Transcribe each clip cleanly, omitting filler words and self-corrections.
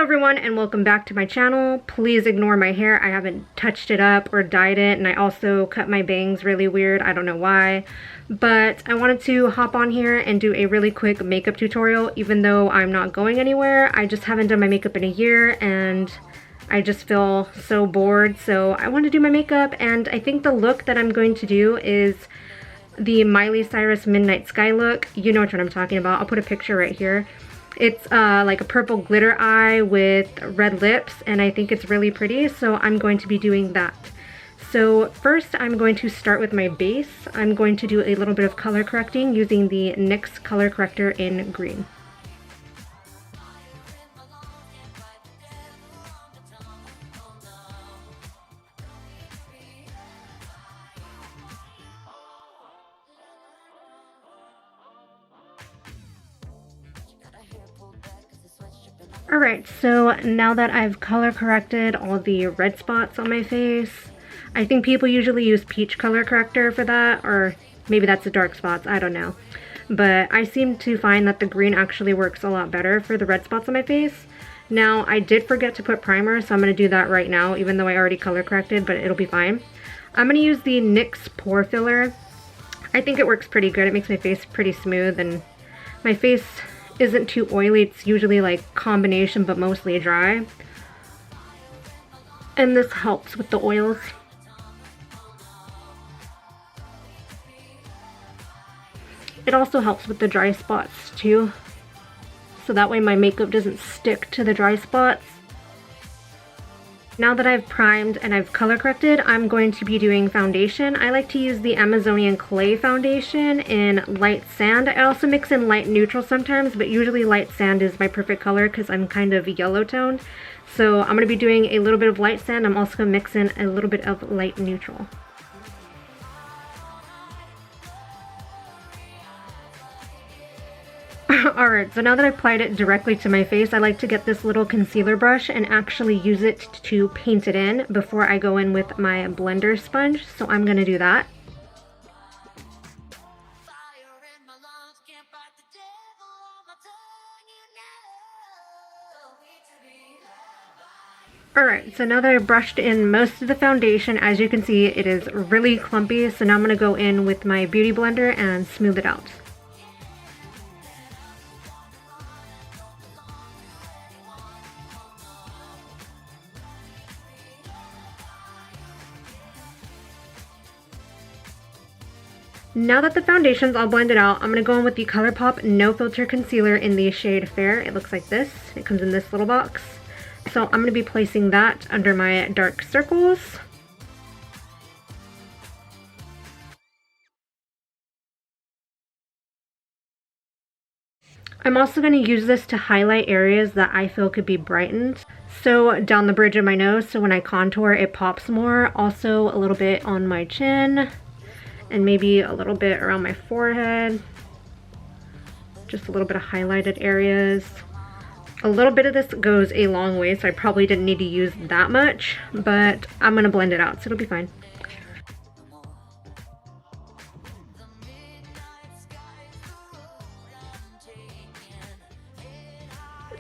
everyone, and welcome back to my channel. Please ignore my hair. I haven't touched it up or dyed it, and I also cut my bangs really weird. I don't know why, but I wanted to hop on here and do a really quick makeup tutorial. Even though I'm not going anywhere, I just haven't done my makeup in a year and I just feel so bored, so I want to do my makeup. And I think the look that I'm going to do is the Miley Cyrus Midnight Sky look. You know what I'm talking about. I'll put a picture right here. It's like a purple glitter eye with red lips, and I think it's really pretty, so I'm going to be doing that. So first I'm going to start with my base. I'm going to do a little bit of color correcting using the NYX color corrector in green. Alright, so now that I've color corrected all the red spots on my face, I think people usually use peach color corrector for that, or maybe that's the dark spots, I don't know. But I seem to find that the green actually works a lot better for the red spots on my face. Now, I did forget to put primer, so I'm going to do that right now, even though I already color corrected, but it'll be fine. I'm going to use the NYX Pore Filler. I think it works pretty good. It makes my face pretty smooth, and my face isn't too oily. It's usually like combination but mostly dry, and this helps with the oils. It also helps with the dry spots too, so that way my makeup doesn't stick to the dry spots. Now that I've primed and I've color corrected, I'm going to be doing foundation. I like to use the Amazonian Clay foundation in light sand. I also mix in light neutral sometimes, but usually light sand is my perfect color because I'm kind of yellow toned. So I'm going to be doing a little bit of light sand. I'm also going to mix in a little bit of light neutral. Alright, so now that I've applied it directly to my face, I like to get this little concealer brush and actually use it to paint it in before I go in with my blender sponge, so I'm going to do that. Alright, so now that I've brushed in most of the foundation, as you can see, it is really clumpy, so now I'm going to go in with my beauty blender and smooth it out. Now that the foundation's all blended out, I'm going to go in with the ColourPop No Filter Concealer in the shade Fair. It looks like this. It comes in this little box. So I'm going to be placing that under my dark circles. I'm also going to use this to highlight areas that I feel could be brightened. So down the bridge of my nose, so when I contour it pops more. Also a little bit on my chin. And maybe a little bit around my forehead. Just a little bit of highlighted areas. A little bit of this goes a long way, so I probably didn't need to use that much, but I'm going to blend it out, so it'll be fine.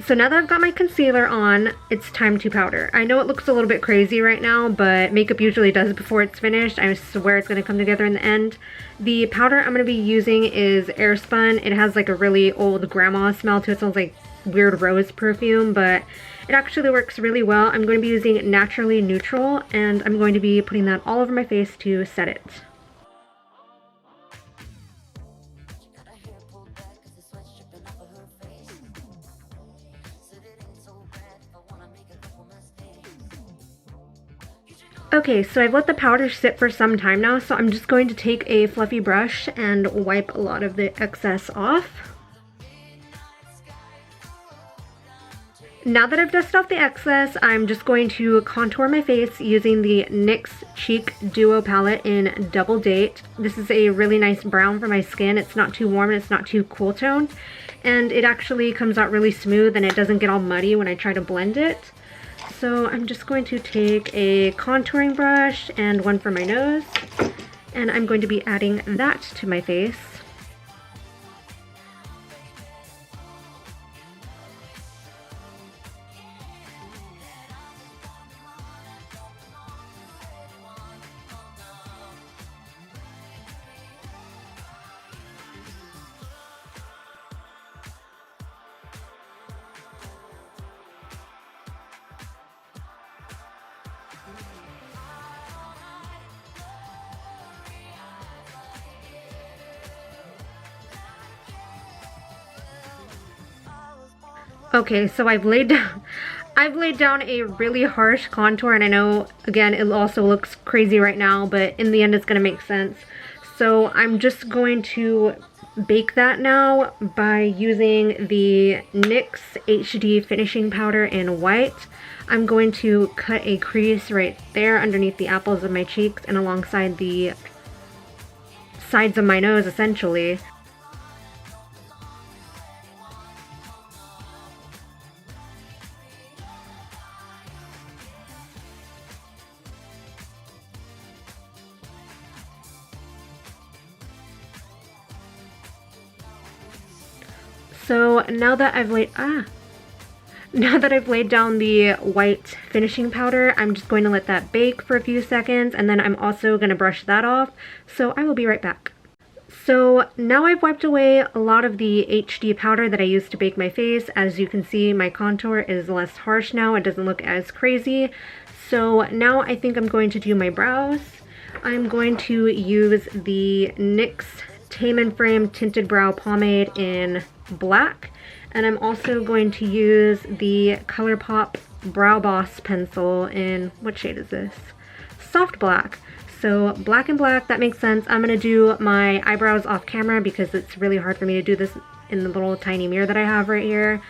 So now that I've got my concealer on, it's time to powder. I know it looks a little bit crazy right now, but makeup usually does before it's finished. I swear it's going to come together in the end. The powder I'm going to be using is Airspun. It has like a really old grandma smell to it. It smells like weird rose perfume, but it actually works really well. I'm going to be using Naturally Neutral, and I'm going to be putting that all over my face to set it. Okay, so I've let the powder sit for some time now, so I'm just going to take a fluffy brush and wipe a lot of the excess off. Now that I've dusted off the excess, I'm just going to contour my face using the NYX Cheek Duo palette in Double Date. This is a really nice brown for my skin. It's not too warm and it's not too cool toned, and it actually comes out really smooth and it doesn't get all muddy when I try to blend it. So I'm just going to take a contouring brush and one for my nose, and I'm going to be adding that to my face. Okay, so I've laid down a really harsh contour, and I know, again, it also looks crazy right now, but in the end it's gonna make sense. So I'm just going to bake that now by using the NYX HD finishing powder in white. I'm going to cut a crease right there underneath the apples of my cheeks and alongside the sides of my nose, essentially. So now that I've laid down the white finishing powder, I'm just going to let that bake for a few seconds, and then I'm also going to brush that off. So I will be right back. So now I've wiped away a lot of the HD powder that I used to bake my face. As you can see, my contour is less harsh now. It doesn't look as crazy. So now I think I'm going to do my brows. I'm going to use the NYX Tame and Frame Tinted Brow Pomade in black, and I'm also going to use the ColourPop Brow Boss pencil in, what shade is this? Soft black. So black and black, that makes sense. I'm gonna do my eyebrows off camera because it's really hard for me to do this in the little tiny mirror that I have right here.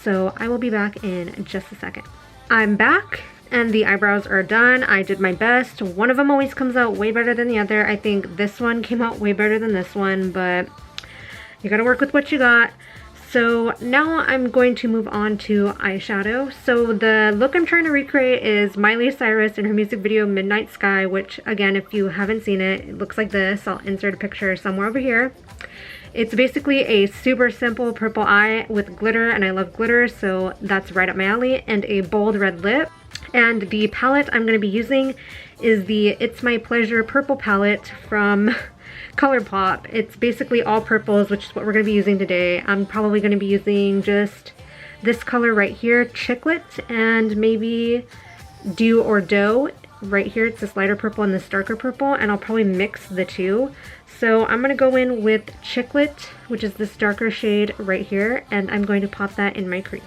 So I will be back in just a second. I'm back and the eyebrows are done. I did my best. One of them always comes out way better than the other. I think this one came out way better than this one, but you gotta work with what you got. So now I'm going to move on to eyeshadow. So the look I'm trying to recreate is Miley Cyrus in her music video Midnight Sky, which again, if you haven't seen it, it looks like this. I'll insert a picture somewhere over here. It's basically a super simple purple eye with glitter, and I love glitter, so that's right up my alley, and a bold red lip. And the palette I'm going to be using is the It's My Pleasure purple palette from ColourPop. It's basically all purples, which is what we're going to be using today. I'm probably going to be using just this color right here, Chiclet, and maybe Do or Dough right here. It's this lighter purple and this darker purple, and I'll probably mix the two. So I'm going to go in with Chiclet, which is this darker shade right here, and I'm going to pop that in my crease.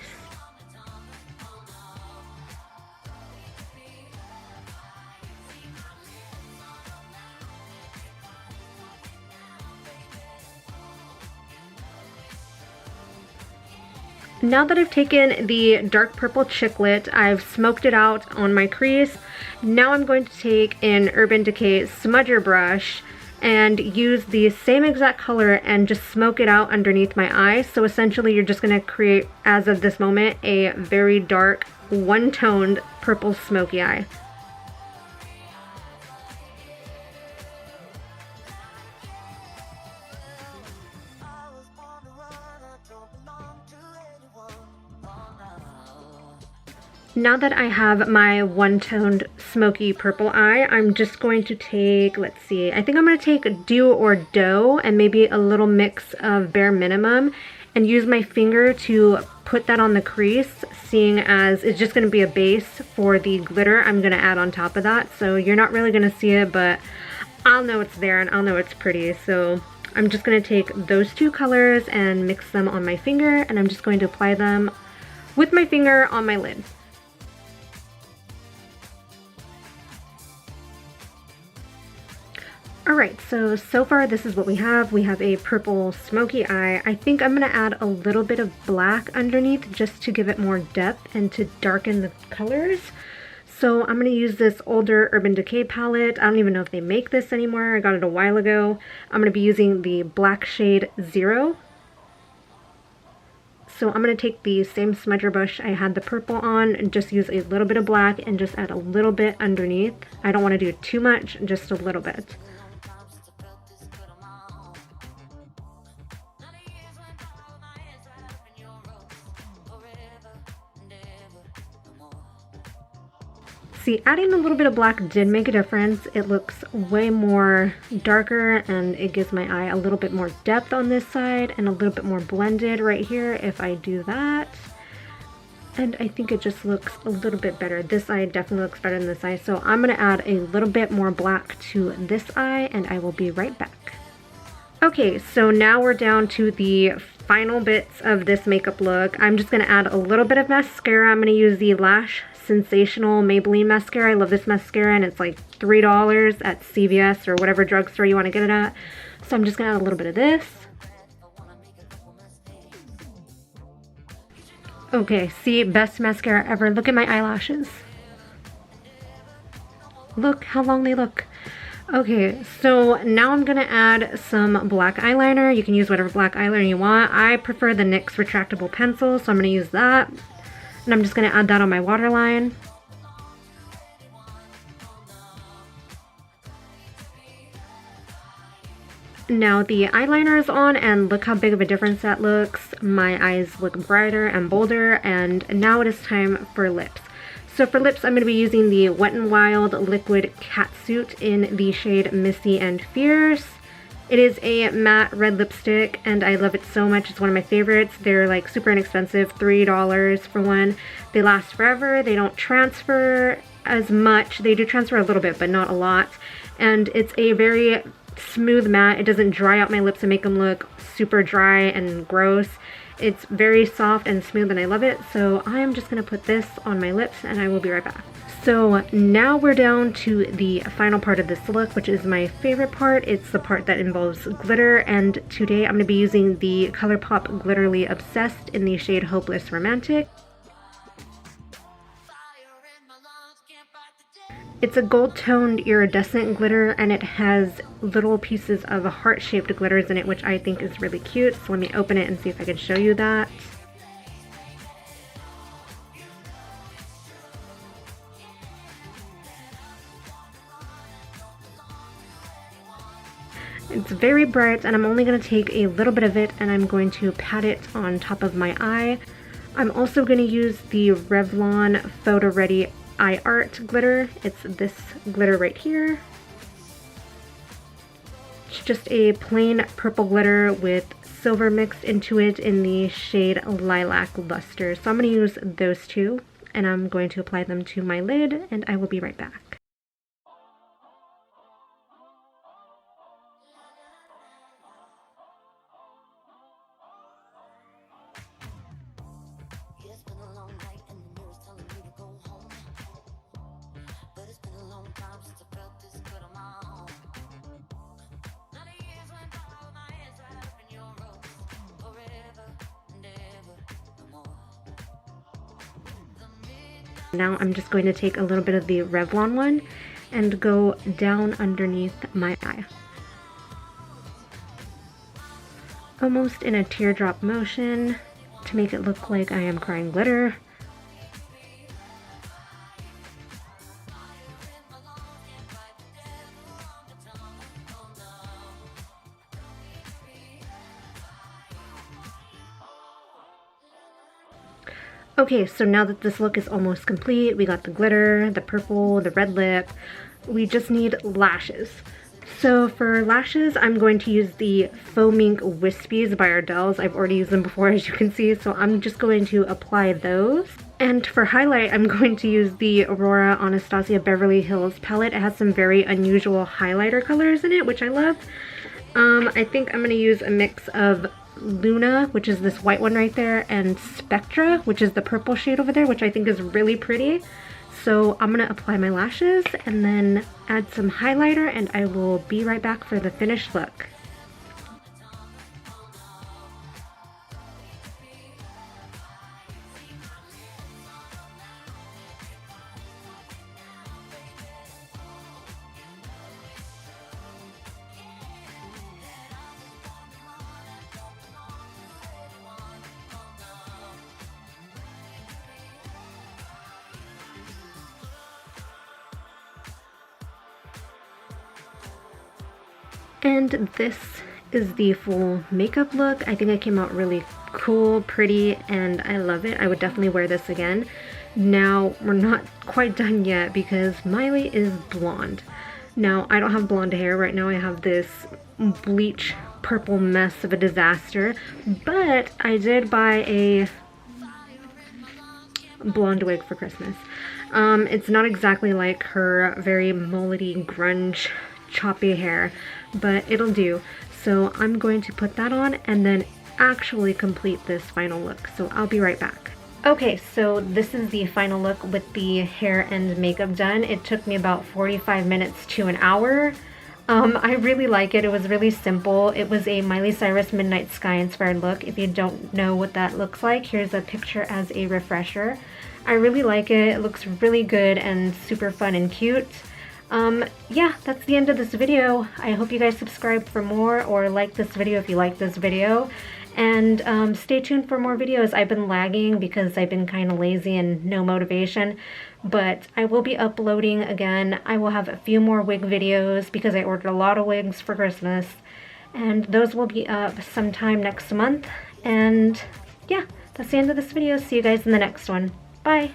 Now that I've taken the dark purple Chiclet, I've smoked it out on my crease. Now I'm going to take an Urban Decay smudger brush and use the same exact color and just smoke it out underneath my eyes. So essentially you're just going to create, as of this moment, a very dark, one-toned purple smoky eye. Now that I have my one-toned smoky purple eye, I'm just going to take, let's see, I think I'm going to take Do or Dough and maybe a little mix of Bare Minimum and use my finger to put that on the crease, seeing as it's just going to be a base for the glitter I'm going to add on top of that. So you're not really going to see it, but I'll know it's there and I'll know it's pretty. So I'm just going to take those two colors and mix them on my finger, and I'm just going to apply them with my finger on my lid. Alright, so far this is what we have. We have a purple smoky eye. I think I'm going to add a little bit of black underneath just to give it more depth and to darken the colors. So I'm going to use this older Urban Decay palette. I don't even know if they make this anymore. I got it a while ago. I'm going to be using the black shade 0. So I'm going to take the same smudger brush I had the purple on and just use a little bit of black and just add a little bit underneath. I don't want to do too much, just a little bit. See, adding a little bit of black did make a difference. It looks way more darker and it gives my eye a little bit more depth on this side and a little bit more blended right here if I do that. And I think it just looks a little bit better. This eye definitely looks better than this eye. So I'm going to add a little bit more black to this eye and I will be right back. Okay, so now we're down to the final bits of this makeup look. I'm just going to add a little bit of mascara. I'm going to use the Lash Sensational Maybelline mascara. I love this mascara, and it's like $3 at CVS or whatever drugstore you want to get it at. So I'm just going to add a little bit of this. Okay, see, best mascara ever. Look at my eyelashes. Look how long they look. Okay, so now I'm going to add some black eyeliner. You can use whatever black eyeliner you want. I prefer the NYX retractable pencil, so I'm going to use that. And I'm just going to add that on my waterline. Now the eyeliner is on, and look how big of a difference that looks. My eyes look brighter and bolder, and now it is time for lips. So for lips, I'm going to be using the Wet n Wild Liquid Catsuit in the shade Missy and Fierce. It is a matte red lipstick, and I love it so much. It's one of my favorites. They're like super inexpensive, $3 for one. They last forever. They don't transfer as much. They do transfer a little bit, but not a lot. And it's a very smooth matte. It doesn't dry out my lips and make them look super dry and gross. It's very soft and smooth, and I love it. So I'm just going to put this on my lips, and I will be right back. So now we're down to the final part of this look, which is my favorite part. It's the part that involves glitter, and today I'm going to be using the ColourPop Glitterly Obsessed in the shade Hopeless Romantic. It's a gold-toned iridescent glitter, and it has little pieces of heart-shaped glitters in it, which I think is really cute. So let me open it and see if I can show you that. It's very bright, and I'm only going to take a little bit of it, and I'm going to pat it on top of my eye. I'm also going to use the Revlon Photo Ready Eye Art glitter. It's this glitter right here. It's just a plain purple glitter with silver mixed into it in the shade Lilac Luster. So I'm going to use those two, and I'm going to apply them to my lid, and I will be right back. Now I'm just going to take a little bit of the Revlon one and go down underneath my eye. Almost in a teardrop motion to make it look like I am crying glitter. Okay, so now that this look is almost complete, we got the glitter, the purple, the red lip, we just need lashes. So for lashes, I'm going to use the Faux Mink Wispies by Ardell's. I've already used them before, as you can see, so I'm just going to apply those. And for highlight, I'm going to use the Aurora Anastasia Beverly Hills palette. It has some very unusual highlighter colors in it, which I love. I think I'm going to use a mix of Luna, which is this white one right there, and Spectra, which is the purple shade over there, which I think is really pretty. So I'm going to apply my lashes and then add some highlighter, and I will be right back for the finished look. And this is the full makeup look. I think I came out really cool, pretty, and I love it. I would definitely wear this again. Now, we're not quite done yet because Miley is blonde. Now, I don't have blonde hair right now. I have this bleach purple mess of a disaster, but I did buy a blonde wig for Christmas. It's not exactly like her very mullety grunge choppy hair, but it'll do. So I'm going to put that on, and then actually complete this final look. So I'll be right back. Okay, so this is the final look with the hair and makeup done. It took me about 45 minutes to an hour. I really like it. It was really simple. It was a Miley Cyrus Midnight Sky inspired look. If you don't know what that looks like, here's a picture as a refresher. I really like it. It looks really good and super fun and cute. Yeah, that's the end of this video. I hope you guys subscribe for more or like this video if you like this video. And stay tuned for more videos. I've been lagging because I've been kind of lazy and no motivation, but I will be uploading again. I will have a few more wig videos because I ordered a lot of wigs for Christmas, and those will be up sometime next month. And yeah, that's the end of this video. See you guys in the next one. Bye!